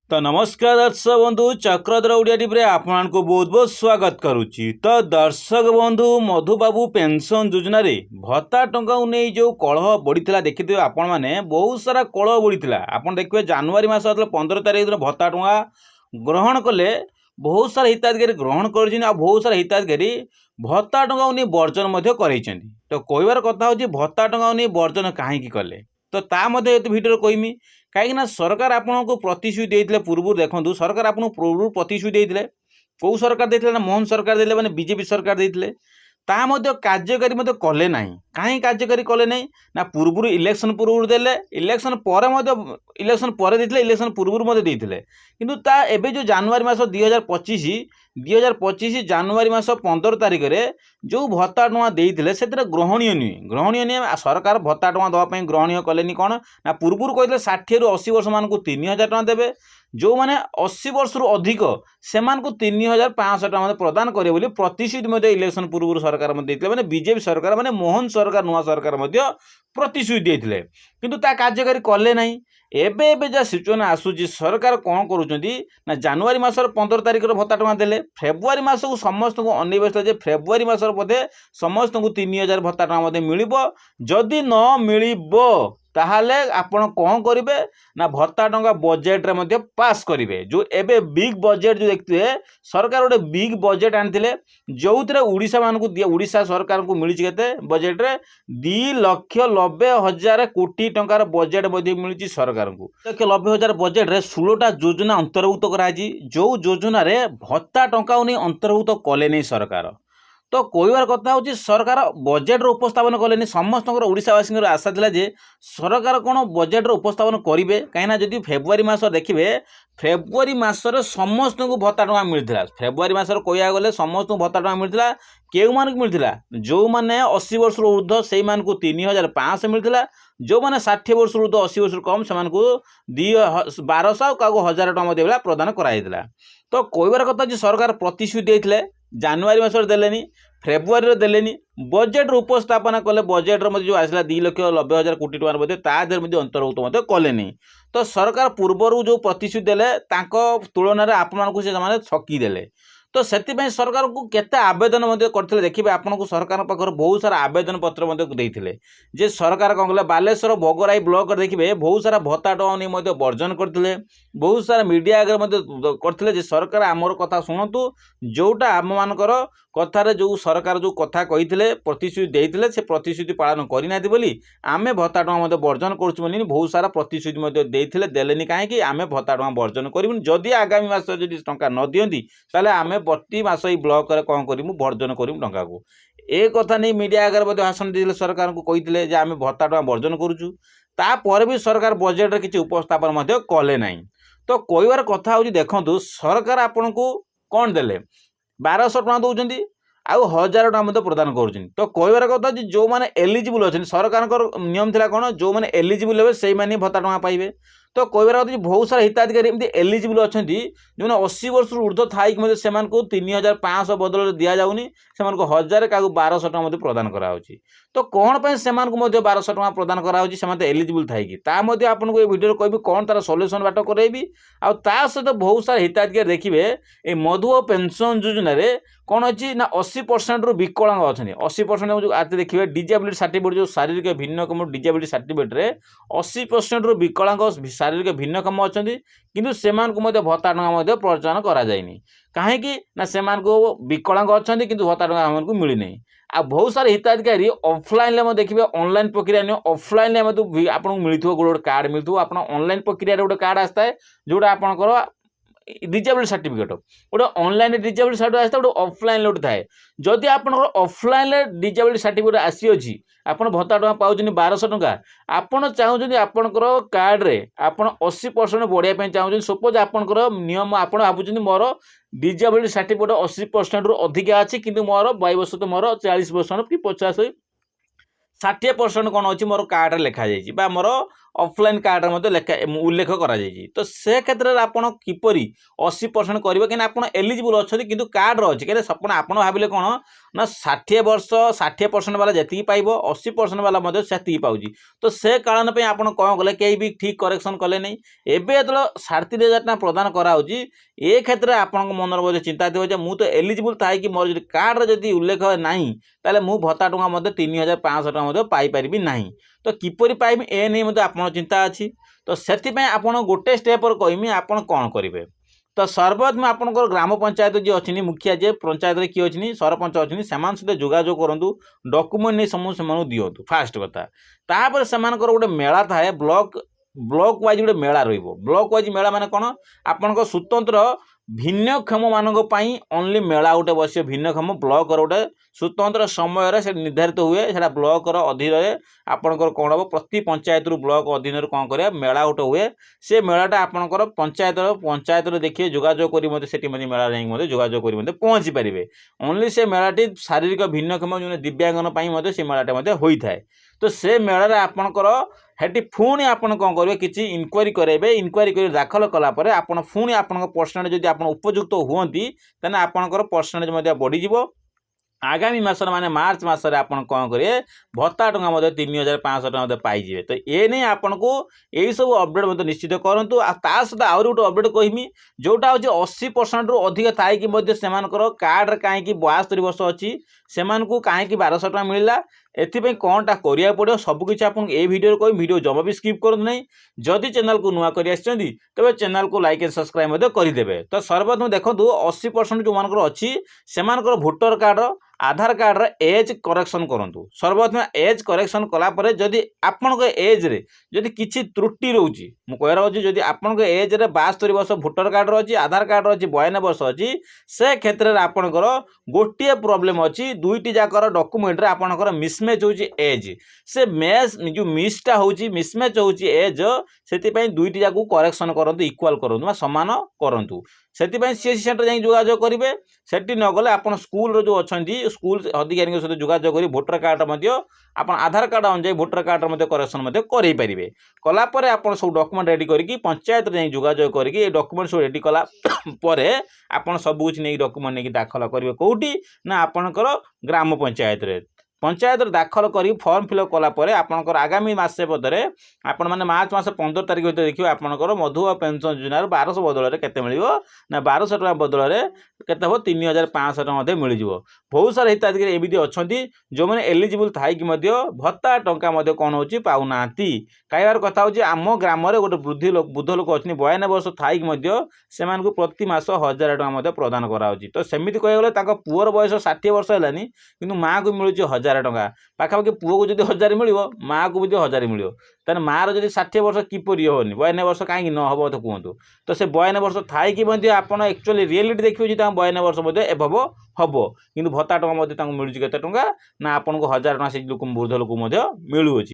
तो नमस्कार दर्शक बंधु चक्रधर ओडिया टीवी आपको बहुत बहुत स्वागत करुच्ची। तो दर्शक बंधु मधुबाबू पेंशन योजना रे भत्ता टंका नहीं जो कलह बढ़ी देखिए आपण मैंने बहुत सारा कलह बढ़ी आप देखिए जनवरी मास 15 तारीख दिन भत्ता टंका ग्रहण कले बहुत सारा हिताधिकारी ग्रहण कर बहुत सारा हिताधिकारी भत्ता टंका नहीं बर्जन कर। तो कहबार कथा हूँ भत्ता टंका नहीं बर्जन कहीं कले तो ता भिडियो कहमी कहीं सरकार आपन को प्रतिश्रुति देते पूर्व देखूँ सरकार आपको पूर्व प्रतिश्रुति देते कौ सरकार देते ना मोहन सरकार देते मैंने बीजेपी सरकार देते कार्यकारी कले ना कहीं कार्यकारी कले ना पूर्व इलेक्शन पूर्व देले इलेक्शन पर इलेक्शन पर देते इलेक्शन पूर्व देते किंतु ता एबे जो जनवरी मास 2025 जनवरी मास 15 तारीख में जो भत्ता टंका देते से ग्रहणीय नुहे सरकार भत्ता टंका देवाई ग्रहणीय कले कौन ना पूर्व कहते 60 ରୁ 80 वर्ष मानक 3000 टंका देवे जो मैंने 80 वर्ष रु अधिक से 3500 टंका प्रदान करे बोली प्रतिश्रुति इलेक्शन पूर्व सरकार देते मैंने बीजेपी सरकार मैंने मोहन सरकार नुआ सरकार प्रतिश्रुति देते किंतु ता कार्यकारी कले ना एबे एबे जा सिचुएसन आसूची सरकार कौन करुँच जनवरी मासर 15 तारीख भत्ता टंका देले फेब्रुआरी मास को समस्त को अनिर्दिष्ट फेब्रुआरी मासर बोधे समस्त को 3000 भत्ता टंका मिल जदि न मिल ताहले आपण कौन करेंगे ना भत्ता टंका बजेट रे पास करेंगे जो एबे बिग बजेट जो देखते सरकार गोटे बिग बजेट आनी जो ओडिशा मानक ओडिशा सरकार को मिली बजेट रे 2,90,000 कोटी टंकार बजेट मिली सरकार को 2,90,000 बजेट रे 16टा योजना अंतर्भुक्त कराई जो योजना रे भत्ता टंका नहीं अंतर्भुक्त कले नहीं सरकार। तो कहबार कथा हूँ सरकार बजेट उपस्थापन कले समस्त ओडिशावासी आशा था जे सरकार कौन बजेट उपस्थापन करेंगे कहीं जब फेब्रुआरी मास देखिए फेब्रुआरी मासर समस्त को भत्ता टंका मिलता फेब्रुआरी मासर कह गले समस्त भत्ता टंका मिलता केउ मानक मिलता जो मैंने 80 वर्ष ऊर्ध्व से 3500 मिलता जो मैंने 60 वर्ष ऊर्ध्व 80 वर्ष कम से 1200 क्या 1000 टंका प्रदान कराइला। तो कहबार कथा सरकार प्रतिश्रुति देते जनवरी मास देलेनी फेब्रुआरी देलेनी बजेट उपस्थापना कले बजेट जो आसला 2,90,000 कोटी टकर तादेर अंतर्भुक्त कले नहीं। तो सरकार पूर्वर जो प्रतिश्रुति देले तुलन आपने ठकी देले तो से सरकार को केते आवेदन करते देखिए आपन को सरकार पाखर बहुत सारा आवेदन पत्र देते जे सरकार कौन कले बालेश्वर भोगराई ब्लॉक देखिए बहुत सारा भत्ता टंका नहीं बर्जन करते बहुत सारा मीडिया आगे करते सरकार आमर कथा शुणु जोटा आम मानकर कथार जो सरकार जो कथा कही प्रतिश्रुति देते से प्रतिश्रुति पालन करना बोली आम भत्ता टंका बर्जन करुँ बहुत सारा प्रतिश्रुति देते देलेनी कहीं आम भत्ता टंका बर्जन करूँ जदि आगामी मास टंका न दियंती ताले आम प्रति मास ब्लॉक कौन करूँ बर्जन करूँ टंका को ए कथा नहीं मीडिया आगे भाषण देते सरकार को कही आम भत्ता टंका बर्जन करुँ तापर भी सरकार बजेट किसी उपस्थापन कले ना। तो कहबार कथा हूँ देखो सरकार आपन को कौन देले 1200 टंका दौरान आउ 1000 टंका प्रदान कर। तो कहबार कथा जो मैंने एलिजिबल अच्छे सरकार नियम थी कौन जो मैंने एलिजिबल हे से भत्ता टंका पाइबे। तो कहबार कथा बहुत सारा हिताधिकारी एमती एलिजिबल अच्छा जो 80 वर्ष ऊर्ध्व थी 3500 बदल दि जाऊनी से 1000 क्या 1200 टंका प्रदान कराऊँच। तो कौन पर से 1200 टंका प्रदान कराऊँच से एलिजिबल थी आपको ये वीडियो कह कौन तार सल्यूशन बाट करेबी आ सहित बहुत सारा हिताधिकारी देखिए ये मधुबाबू पेंशन योजना रे कौन अच्छी ना 80% रु विकलांग अच्छा 80% जो आज देखिए डिजेबिलिटी सर्टिफिकेट जो शारीरिक भिन्नक्षम डिजेबिलिटी सर्टिफिकेट रे 80% रु विकलांग शारीरिक भिन्नक्षम अच्छा किंतु से भत्ता टंका प्रदान कराइनि कहीं ना से विकलांग अच्छा किंतु भत्ता टंका को मिलनी आ बहुत सारे हिताधिकारी ऑफलाइन देखिए ऑनलाइन प्रक्रिया नहीं ऑफलाइन आपको मिलता गोटे कार्ड मिलता आप ऑनलाइन प्रक्रिया गोटे कार्ड आता है जोटा आपंकर डिजेबिलिटी सर्टिफिकेट गोटे ऑनलाइन डिजेबिलिटी सर्टिफिकेट आसता गोटे ऑफलाइन गोटे थाए जदि आप ऑफलाइन डिजेबिलिटी सर्टिफिकेट आसी आप भत्ता टंका पाँच 1200 टंका आपड़ चाहते आपंकर कार्ड रे आप 80% बढ़िया चाहते सपोज आपंकर नियम आप भावुं मोर डिजेबिलिटी सर्टिफिकेट 80% रु अधिका अच्छी किंतु मोर 22 वर्ष तो मोर 40% कि 50 60% कौन अच्छी मोर कार्ड लिखा जाइए मोर ଅଫଲାଇନ୍ କାର୍ଡ଼ରେ ମଧ୍ୟ ଉଲ୍ଲେଖ କରାଯାଇଛି। ତ ସେ କ୍ଷେତ୍ରରେ ଆପଣ କିପରି 80% କରିବେ, କାହିଁକିନା ଆପଣ ଏଲିଜିବୁଲ୍ ଅଛନ୍ତି କିନ୍ତୁ କାର୍ଡ଼ର ଅଛି। କାହିଁକିନା ଆପଣ ଭାବିଲେ କ'ଣ ନା 60 ବର୍ଷ 60% ବାଲା ଯେତିକି ପାଇବ 80% ବାଲା ମଧ୍ୟ ସେତିକି ପାଉଛି। ତ ସେ କାରଣ ପାଇଁ ଆପଣ କ'ଣ କଲେ, କେହି ବି ଠିକ୍ କରେକ୍ସନ୍ କଲେ ନାହିଁ। ଏବେ ଯେତେବେଳେ 33,000 ଟଙ୍କା ପ୍ରଦାନ କରାହେଉଛି, ଏ କ୍ଷେତ୍ରରେ ଆପଣଙ୍କ ମନରେ ମଧ୍ୟ ଚିନ୍ତା ଥିବ ଯେ ମୁଁ ତ ଏଲିଜିବୁଲ୍ ଥାଇକି ମୋର ଯଦି କାର୍ଡ଼ରେ ଯଦି ଉଲ୍ଲେଖ ନାହିଁ ତାହେଲେ ମୁଁ ଭତ୍ତା ଟଙ୍କା ମଧ୍ୟ 3,500 ଟଙ୍କା ମଧ୍ୟ ପାଇପାରିବି ନାହିଁ। ତ କିପରି ପାଇବି ଏ ନେଇ ମଧ୍ୟ ଆପଣଙ୍କ ଚିନ୍ତା ଅଛି। ତ ସେଥିପାଇଁ ଆପଣ ଗୋଟେ ଷ୍ଟେପ୍ରେ କହିବି ଆପଣ କ'ଣ କରିବେ। ତ ସର୍ବପ୍ରଥମେ ଆପଣଙ୍କର ଗ୍ରାମ ପଞ୍ଚାୟତ ଯିଏ ଅଛନ୍ତି, ମୁଖିଆ ଯିଏ ପଞ୍ଚାୟତରେ କିଏ ଅଛନ୍ତି, ସରପଞ୍ଚ ଅଛନ୍ତି, ସେମାନଙ୍କ ସହିତ ଯୋଗାଯୋଗ କରନ୍ତୁ, ଡକୁମେଣ୍ଟ ନେଇ ସେମାନଙ୍କୁ ଦିଅନ୍ତୁ ଫାଷ୍ଟ କଥା। ତାପରେ ସେମାନଙ୍କର ଗୋଟେ ମେଳା ଥାଏ, ବ୍ଲକ ୱାଇଜ୍ ଗୋଟେ ମେଳା ରହିବ। ବ୍ଲକ ୱାଇଜ୍ ମେଳା ମାନେ କ'ଣ, ଆପଣଙ୍କ ସ୍ୱତନ୍ତ୍ର ଭିନ୍ନକ୍ଷମମାନଙ୍କ ପାଇଁ ଓନ୍ଲି ମେଳା ଗୋଟେ ବସିବ। ଭିନ୍ନକ୍ଷମ ବ୍ଲକର ଗୋଟେ ସ୍ୱତନ୍ତ୍ର ସମୟରେ ସେ ନିର୍ଦ୍ଧାରିତ ହୁଏ, ସେଇଟା ବ୍ଲକର ଅଧୀନରେ ଆପଣଙ୍କର କ'ଣ ହେବ, ପ୍ରତି ପଞ୍ଚାୟତରୁ ବ୍ଲକ ଅଧୀନରେ କ'ଣ କରିବା, ମେଳା ଗୋଟେ ହୁଏ। ସେ ମେଳାଟା ଆପଣଙ୍କର ପଞ୍ଚାୟତରେ ଦେଖିବେ, ଯୋଗାଯୋଗ କରି ମଧ୍ୟ ସେଠି ମଧ୍ୟ ମେଳା ଯାଇକି ମଧ୍ୟ ଯୋଗାଯୋଗ କରି ମଧ୍ୟ ପହଞ୍ଚି ପାରିବେ। ଓନ୍ଲି ସେ ମେଳାଟି ଶାରୀରିକ ଭିନ୍ନକ୍ଷମ ଯେଉଁ ଦିବ୍ୟାଙ୍ଗନ ପାଇଁ ମଧ୍ୟ ସେ ମେଳାଟା ମଧ୍ୟ ହୋଇଥାଏ। ତ ସେ ମେଳାରେ ଆପଣଙ୍କର ସେଠି ପୁଣି ଆପଣ କ'ଣ କରିବେ, କିଛି ଇନକ୍ୱାରି କରାଇବେ। ଇନକ୍ୱାରି କରି ଦାଖଲ କଲା ପରେ ଆପଣ ପୁଣି ଆପଣଙ୍କ ପର୍ସେଣ୍ଟେଜ୍ ଯଦି ଆପଣ ଉପଯୁକ୍ତ ହୁଅନ୍ତି ତାହେଲେ ଆପଣଙ୍କର ପର୍ସେଣ୍ଟେଜ୍ ମଧ୍ୟ ବଢ଼ିଯିବ। ଆଗାମୀ ମାସରେ ମାନେ ମାର୍ଚ୍ଚ ମାସରେ ଆପଣ କ'ଣ କରିବେ, ଭତ୍ତା ଟଙ୍କା ମଧ୍ୟ 3,500 ଟଙ୍କା ମଧ୍ୟ ପାଇଯିବେ। ତ ଏ ନେଇ ଆପଣଙ୍କୁ ଏହିସବୁ ଅପଡ଼େଟ୍ ମଧ୍ୟ ନିଶ୍ଚିତ କରନ୍ତୁ। ଆଉ ତା ସହିତ ଆହୁରି ଗୋଟେ ଅପଡ଼େଟ୍ କହିବି, ଯେଉଁଟା ହେଉଛି 80%ରୁ ଅଧିକ ଥାଇକି ମଧ୍ୟ ସେମାନଙ୍କର କାର୍ଡ଼ରେ କାହିଁକି 72 ବର୍ଷ ଅଛି, ସେମାନଙ୍କୁ କାହିଁକି 1,200 ଟଙ୍କା ମିଳିଲା, ଏଥିପାଇଁ କ'ଣଟା କରିବାକୁ ପଡ଼ିବ ସବୁକିଛି ଆପଣଙ୍କୁ এই ଭିଡ଼ିଓରେ କହିବି। ଭିଡ଼ିଓ ଜମା ବି ସ୍କିପ୍ କରନ୍ତୁ ନାହିଁ। ଯଦି ଚ୍ୟାନେଲକୁ ନୂଆ କରି ଆସିଛନ୍ତି ତେବେ ଚ୍ୟାନେଲକୁ ଲାଇକ୍ ଆଣ୍ଡ ସବସ୍କ୍ରାଇବ୍ ମଧ୍ୟ କରିଦେବେ। ତ ସର୍ବପ୍ରଥମେ ଦେଖନ୍ତୁ 80% ଯେଉଁମାନଙ୍କର ଅଛି ସେମାନଙ୍କର ଭୋଟର କାର୍ଡ଼ର ଆଧାର କାର୍ଡ଼ର ଏଜ୍ କରେକ୍ସନ୍ କରନ୍ତୁ। ସର୍ବପ୍ରଥମେ ଏଜ୍ କରେକ୍ସନ୍ କଲାପରେ ଯଦି ଆପଣଙ୍କ ଏଜ୍ରେ ଯଦି କିଛି ତ୍ରୁଟି ରହୁଛି, ମୁଁ କହିବାର ଅଛି ଯଦି ଆପଣଙ୍କ ଏଜ୍ରେ 72 ବର୍ଷ ଭୋଟର କାର୍ଡ଼ର ଅଛି, ଆଧାର କାର୍ଡ଼ର ଅଛି 52 ବର୍ଷ ଅଛି, ସେ କ୍ଷେତ୍ରରେ ଆପଣଙ୍କର ଗୋଟିଏ ପ୍ରୋବ୍ଲେମ୍ ଅଛି, ଦୁଇଟି ଯାକର ଡକୁମେଣ୍ଟରେ ଆପଣଙ୍କର ମିସମ୍ୟାଚ୍ ହେଉଛି ଏଜ୍। ସେ ଯେଉଁ ମିସମ୍ୟାଚ୍ ହେଉଛି ଏଜ୍, ସେଥିପାଇଁ ଦୁଇଟି ଯାକୁ କରେକ୍ସନ୍ କରନ୍ତୁ, ଇକ୍ୱାଲ୍ କରନ୍ତୁ ବା ସମାନ କରନ୍ତୁ। ସେଥିପାଇଁ ସିଏସି ସେଣ୍ଟର ଯାଇକି ଯୋଗାଯୋଗ କରିବେ। ସେଠି ନଗଲେ ଆପଣ ସ୍କୁଲର ଯେଉଁ ଅଛନ୍ତି ସ୍କୁଲ ଅଧିକାରୀଙ୍କ ସହିତ ଯୋଗାଯୋଗ କରି ଭୋଟର କାର୍ଡ଼ ମଧ୍ୟ ଆପଣ ଆଧାର କାର୍ଡ଼ ଅନୁଯାୟୀ ଭୋଟର କାର୍ଡ଼ର ମଧ୍ୟ କରେକ୍ସନ୍ ମଧ୍ୟ କରାଇପାରିବେ। କଲାପରେ ଆପଣ ସବୁ ଡକୁମେଣ୍ଟ ରେଡ଼ି କରିକି ପଞ୍ଚାୟତରେ ଯାଇ ଯୋଗାଯୋଗ କରିକି ଏ ଡକୁମେଣ୍ଟ ସବୁ ରେଡ଼ି କଲା ପରେ ଆପଣ ସବୁକିଛି ନେଇକି ଡକୁମେଣ୍ଟ ନେଇକି ଦାଖଲ କରିବେ କେଉଁଠି ନା ଆପଣଙ୍କର ଗ୍ରାମ ପଞ୍ଚାୟତରେ। ପଞ୍ଚାୟତରେ ଦାଖଲ କରି ଫର୍ମ ଫିଲ୍ଅପ୍ କଲା ପରେ ଆପଣଙ୍କର ଆଗାମୀ ମାସେ ମଧ୍ୟରେ ଆପଣମାନେ ମାର୍ଚ୍ଚ ମାସ 15 ତାରିଖ ଭିତରେ ଦେଖିବେ ଆପଣଙ୍କର ମଧୁବାବୁ ପେନ୍ସନ୍ ଯୋଜନାରୁ 1200 ବଦଳରେ କେତେ ମିଳିବ ନା 1200 ଟଙ୍କା ବଦଳରେ କେତେ ହେବ 3,500 ଟଙ୍କା ମଧ୍ୟ ମିଳିଯିବ। ବହୁତ ସାରା ହିତାଧିକାରୀ ଏମିତି ଅଛନ୍ତି ଯେଉଁମାନେ ଏଲିଜିବୁଲ୍ ଥାଇକି ମଧ୍ୟ ଭତ୍ତା ଟଙ୍କା ମଧ୍ୟ କ'ଣ ହେଉଛି ପାଉନାହାନ୍ତି। କହିବାର କଥା ହେଉଛି ଆମ ଗ୍ରାମରେ ଗୋଟେ ବୃଦ୍ଧ ଲୋକ ଅଛନ୍ତି 52 ବର୍ଷ ଥାଇକି ମଧ୍ୟ ସେମାନଙ୍କୁ ପ୍ରତି ମାସ 1,000 ଟଙ୍କା ମଧ୍ୟ ପ୍ରଦାନ କରାହେଉଛି। ତ ସେମିତି କହିବାକୁ ଗଲେ ତାଙ୍କ ପୁଅର ବୟସ 60 ବର୍ଷ ହେଲାନି କିନ୍ତୁ ମାଆକୁ ମିଳୁଛି 1,000 ଟଙ୍କା। ପାଖାପାଖି ପୁଅକୁ ଯଦି 1,000 ମିଳିବ ମାଆକୁ ମଧ୍ୟ 1,000 ମିଳିବ। ତାହେଲେ ମାଆର ଯଦି 60 ବର୍ଷ କିପରି ହେବନି, 52 ବର୍ଷ କାହିଁକି ନ ହେବ ମୋତେ କୁହନ୍ତୁ। ତ ସେ 52 ବର୍ଷ ଥାଇକି ମଧ୍ୟ ଆପଣ ଆକ୍ଚୁଆଲି ରିଏଲିଟି ଦେଖିବେ ଯେ ତାଙ୍କ 52 ବର୍ଷ ମଧ୍ୟ ଏଭବ ହେବ, କିନ୍ତୁ ଭତ୍ତା ଟଙ୍କା ମଧ୍ୟ ତାଙ୍କୁ ମିଳୁଛି କେତେ ଟଙ୍କା ନା ଆପଣଙ୍କୁ 1,000 ଟଙ୍କା ସେ ବୃଦ୍ଧ ଲୋକକୁ ମଧ୍ୟ ମିଳୁଅଛି।